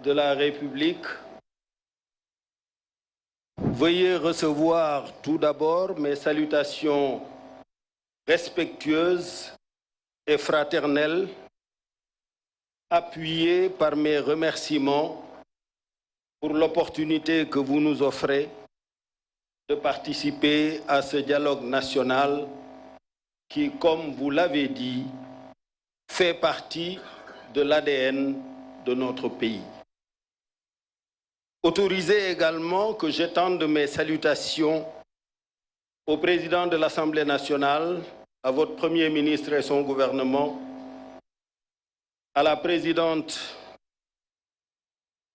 de la République, veuillez recevoir tout d'abord mes salutations respectueuses et fraternelles, appuyées par mes remerciements pour l'opportunité que vous nous offrez de participer à ce dialogue national qui, comme vous l'avez dit, fait partie de l'ADN de notre pays. Autorisez également que j'étende mes salutations au président de l'Assemblée nationale, à votre Premier ministre et son gouvernement, à la présidente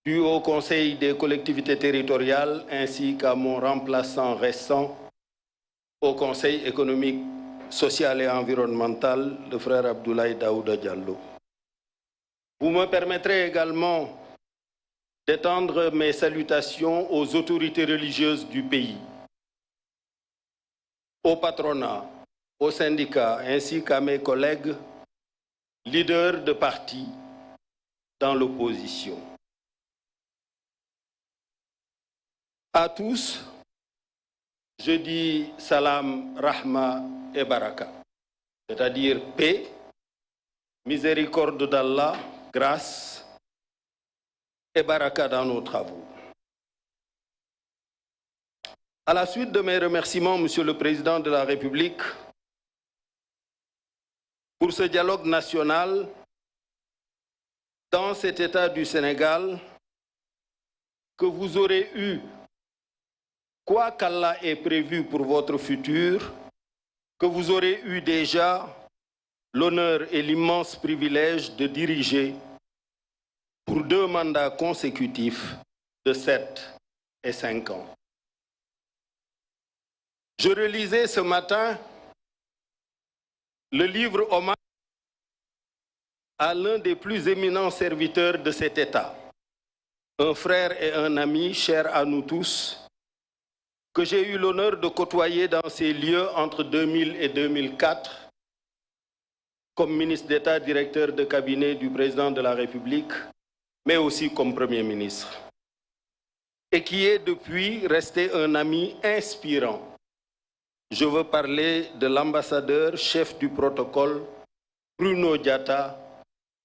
du Haut Conseil des collectivités territoriales ainsi qu'à mon remplaçant récent au Conseil économique, social et environnemental, le frère Abdoulaye Daouda Diallo. Vous me permettrez également d'étendre mes salutations aux autorités religieuses du pays, au patronat, aux syndicats ainsi qu'à mes collègues leaders de partis dans l'opposition. À tous, je dis salam, rahma et baraka, c'est-à-dire paix, miséricorde d'Allah, grâce et baraka dans nos travaux. À la suite de mes remerciements, Monsieur le Président de la République, pour ce dialogue national dans cet État du Sénégal que vous aurez eu, quoi qu'Allah ait prévu pour votre futur, que vous aurez eu déjà l'honneur et l'immense privilège de diriger pour 2 mandats consécutifs de 7 et 5 ans. Je relisais ce matin le livre hommage à l'un des plus éminents serviteurs de cet État, un frère et un ami cher à nous tous, que j'ai eu l'honneur de côtoyer dans ces lieux entre 2000 et 2004, comme ministre d'État, directeur de cabinet du président de la République, mais aussi comme Premier ministre, et qui est depuis resté un ami inspirant. Je veux parler de l'ambassadeur chef du protocole, Bruno Diatta,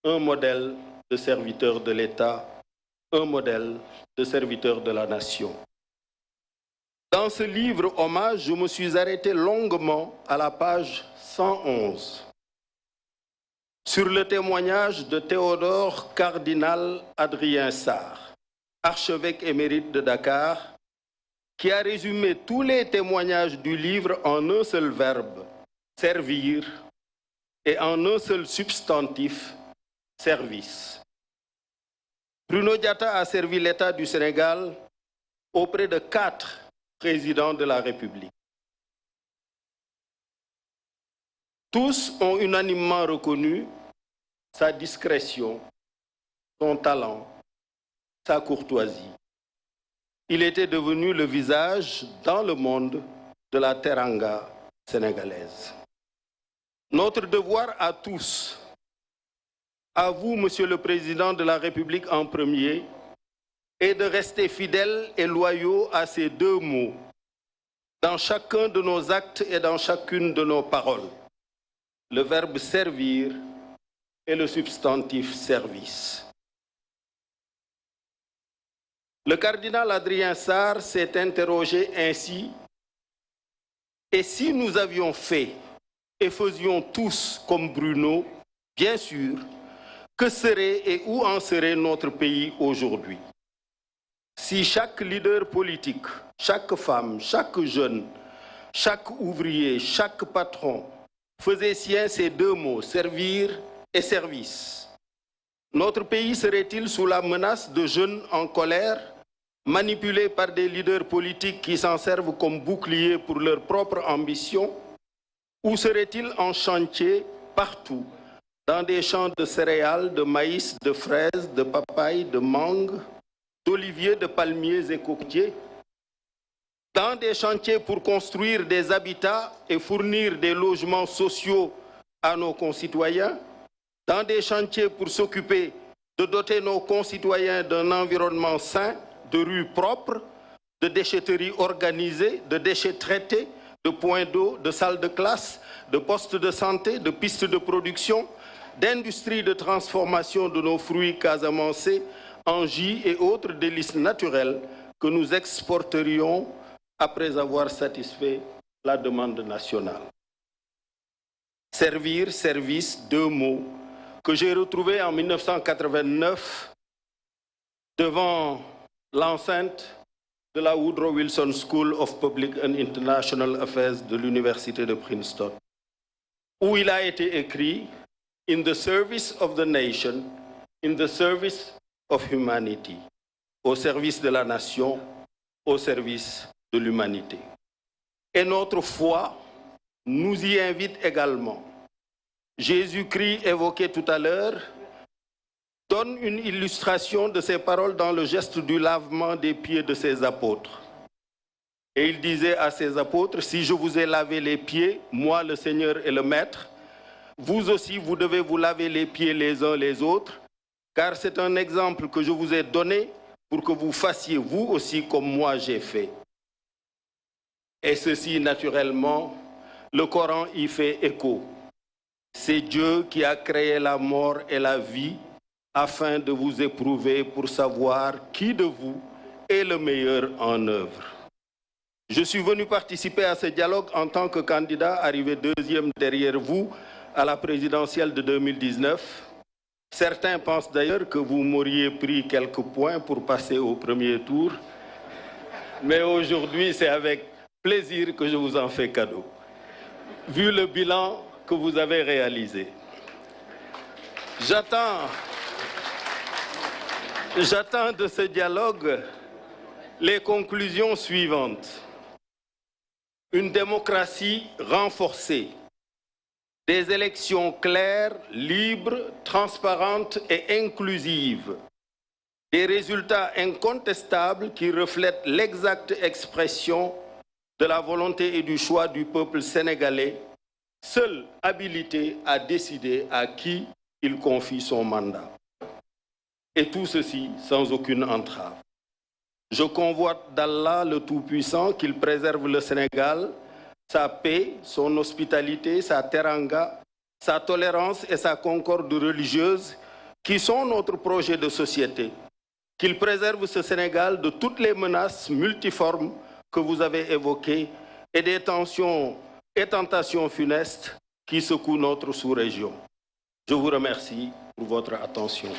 un modèle de serviteur de l'État, un modèle de serviteur de la nation. Dans ce livre hommage, je me suis arrêté longuement à la page 111 sur le témoignage de Théodore Cardinal Adrien Sarr, archevêque émérite de Dakar, qui a résumé tous les témoignages du livre en un seul verbe, servir, et en un seul substantif, service. Bruno Diatta a servi l'État du Sénégal auprès de 4 présidents de la République. Tous ont unanimement reconnu sa discrétion, son talent, sa courtoisie. Il était devenu le visage dans le monde de la teranga sénégalaise. Notre devoir à tous, à vous, Monsieur le Président de la République en premier, est de rester fidèles et loyaux à ces 2 mots, dans chacun de nos actes et dans chacune de nos paroles. Le verbe servir et le substantif service. Le cardinal Adrien Sarr s'est interrogé ainsi: et si nous avions fait et faisions tous comme Bruno, bien sûr, que serait et où en serait notre pays aujourd'hui? Si chaque leader politique, chaque femme, chaque jeune, chaque ouvrier, chaque patron faisait sien ces 2 mots, servir et service, notre pays serait-il sous la menace de jeunes en colère, manipulés par des leaders politiques qui s'en servent comme bouclier pour leur propre ambition, ou serait-il en chantier partout, dans des champs de céréales, de maïs, de fraises, de papaye, de mangue, d'oliviers, de palmiers et cocotiers, dans des chantiers pour construire des habitats et fournir des logements sociaux à nos concitoyens, dans des chantiers pour s'occuper de doter nos concitoyens d'un environnement sain, de rues propres, de déchetteries organisées, de déchets traités, de points d'eau, de salles de classe, de postes de santé, de pistes de production, d'industries de transformation de nos fruits casamancés en jus et autres délices naturels que nous exporterions après avoir satisfait la demande nationale. Servir, service, deux mots que j'ai retrouvés en 1989 devant l'enceinte de la Woodrow Wilson School of Public and International Affairs de l'Université de Princeton, où il a été écrit « In the service of the nation, in the service of humanity », au service de la nation, au service de l'humanité. Et notre foi nous y invite également. Jésus-Christ, évoqué tout à l'heure, donne une illustration de ces paroles dans le geste du lavement des pieds de ses apôtres. Et il disait à ses apôtres, « Si je vous ai lavé les pieds, moi le Seigneur et le Maître, vous aussi vous devez vous laver les pieds les uns les autres, car c'est un exemple que je vous ai donné pour que vous fassiez vous aussi comme moi j'ai fait. » Et ceci, naturellement, le Coran y fait écho. C'est Dieu qui a créé la mort et la vie afin de vous éprouver pour savoir qui de vous est le meilleur en œuvre. Je suis venu participer à ce dialogue en tant que candidat arrivé deuxième derrière vous à la présidentielle de 2019. Certains pensent d'ailleurs que vous m'auriez pris quelques points pour passer au premier tour. Mais aujourd'hui, c'est avec plaisir que je vous en fais cadeau, vu le bilan que vous avez réalisé. J'attends de ce dialogue les conclusions suivantes. Une démocratie renforcée, des élections claires, libres, transparentes et inclusives, des résultats incontestables qui reflètent l'exacte expression de la volonté et du choix du peuple sénégalais, seul habilité à décider à qui il confie son mandat. Et tout ceci sans aucune entrave. Je convoite d'Allah le Tout-Puissant qu'il préserve le Sénégal, sa paix, son hospitalité, sa teranga, sa tolérance et sa concorde religieuse qui sont notre projet de société. Qu'il préserve ce Sénégal de toutes les menaces multiformes que vous avez évoquées et des tensions et tentations funestes qui secouent notre sous-région. Je vous remercie pour votre attention.